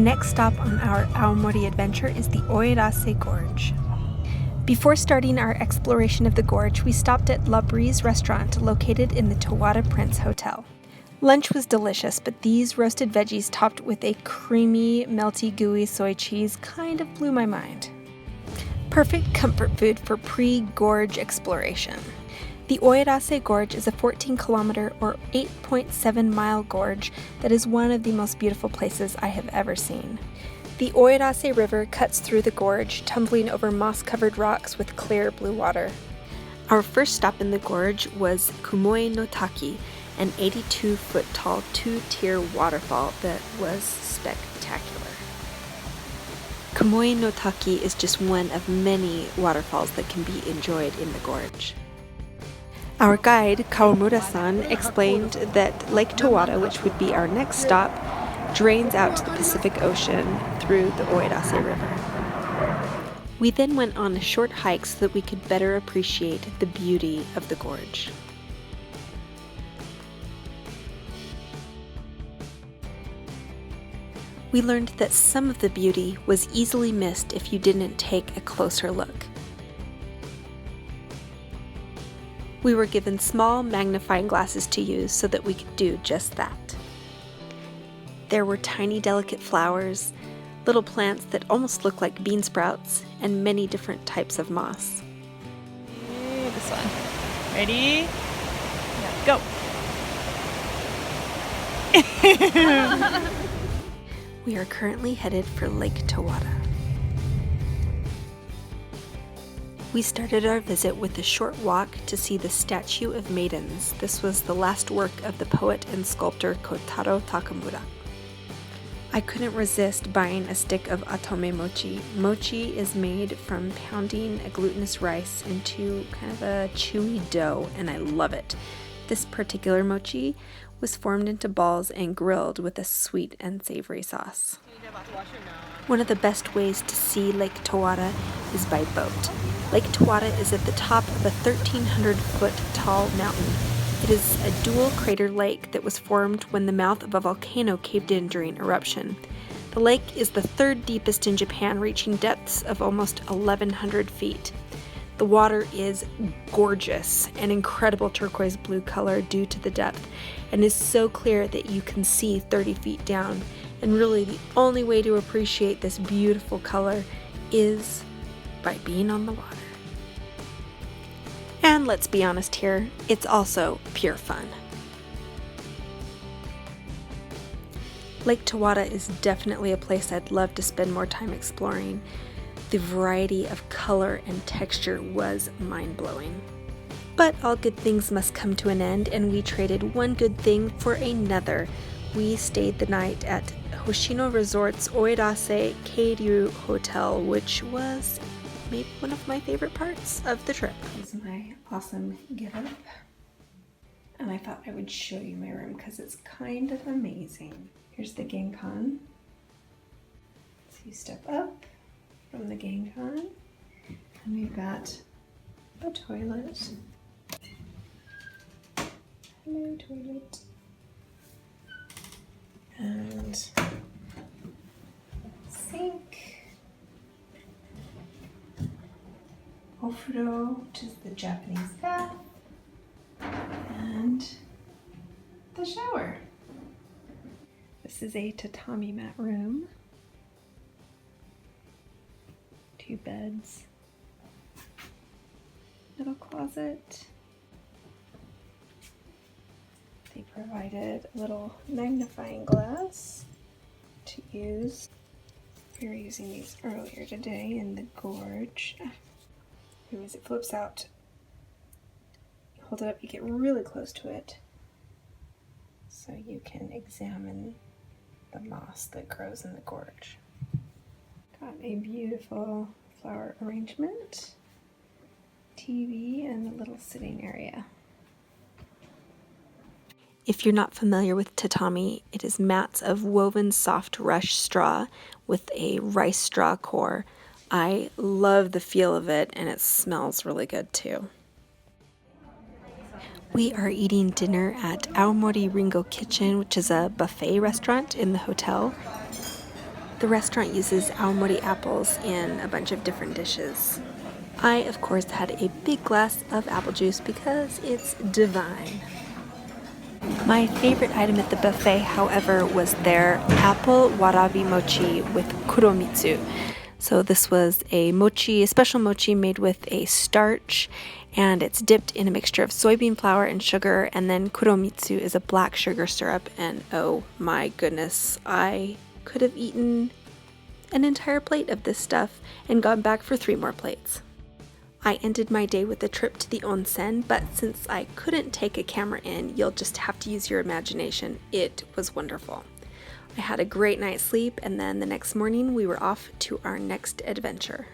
next stop on our Aomori adventure is the Oirase Gorge. Before starting our exploration of the gorge, we stopped at La Brise restaurant located in the Towada Prince Hotel. Lunch was delicious, but these roasted veggies topped with a creamy, melty, gooey soy cheese kind of blew my mind. Perfect comfort food for pre-gorge exploration. The Oirase Gorge is a 14-kilometer or 8.7-mile gorge that is one of the most beautiful places I have ever seen. The Oirase River cuts through the gorge, tumbling over moss-covered rocks with clear blue water. Our first stop in the gorge was Kumoi no Taki, an 82-foot-tall two-tier waterfall that was spectacular. Kumoi no Taki is just one of many waterfalls that can be enjoyed in the gorge. Our guide, Kawamura-san, explained that Lake Towada, which would be our next stop, drains out to the Pacific Ocean through the Oirase River. We then went on a short hike so that we could better appreciate the beauty of the gorge. We learned that some of the beauty was easily missed if you didn't take a closer look. We were given small magnifying glasses to use so that we could do just that. There were tiny delicate flowers, little plants that almost look like bean sprouts, and many different types of moss. This one. Ready? Yeah, go! We are currently headed for Lake Towada. We started our visit with a short walk to see the Statue of Maidens. This was the last work of the poet and sculptor Kotaro Takamura. I couldn't resist buying a stick of atome mochi. Mochi is made from pounding a glutinous rice into kind of a chewy dough, and I love it. This particular mochi was formed into balls and grilled with a sweet and savory sauce. One of the best ways to see Lake Towada is by boat. Lake Towada is at the top of a 1,300-foot tall mountain. It is a dual crater lake that was formed when the mouth of a volcano caved in during eruption. The lake is the third deepest in Japan, reaching depths of almost 1,100 feet. The water is gorgeous, an incredible turquoise blue color due to the depth, and is so clear that you can see 30 feet down. And really the only way to appreciate this beautiful color is by being on the water. And let's be honest here, it's also pure fun. Lake Towada is definitely a place I'd love to spend more time exploring. The variety of color and texture was mind-blowing. But all good things must come to an end, and we traded one good thing for another. We stayed the night at Hoshino Resort's Oirase Keiryu Hotel, which was maybe one of my favorite parts of the trip. This is my awesome getup, and I thought I would show you my room because it's kind of amazing. Here's the Genkan. So you step up from the Genkan, and we've got a toilet. Hello, toilet. And sink. Ofuro, which is the Japanese bath. And the shower. This is a tatami mat room. 2 beds. Little closet. They provided a little magnifying glass to use. We were using these earlier today in the gorge. Anyways, it flips out. Hold it up, you get really close to it so you can examine the moss that grows in the gorge. Got a beautiful flower arrangement, TV, and a little sitting area. If you're not familiar with tatami, it is mats of woven soft rush straw with a rice straw core. I love the feel of it, and it smells really good too. We are eating dinner at Aomori Ringo Kitchen, which is a buffet restaurant in the hotel. The restaurant uses aomori apples in a bunch of different dishes. I, of course, had a big glass of apple juice because it's divine. My favorite item at the buffet, however, was their apple warabi mochi with kuromitsu. So this was a special mochi made with a starch, and it's dipped in a mixture of soybean flour and sugar, and then kuromitsu is a black sugar syrup, and oh my goodness, I could have eaten an entire plate of this stuff and gone back for 3 more plates. I ended my day with a trip to the onsen, but since I couldn't take a camera in, you'll just have to use your imagination. It was wonderful. I had a great night's sleep, and then the next morning we were off to our next adventure.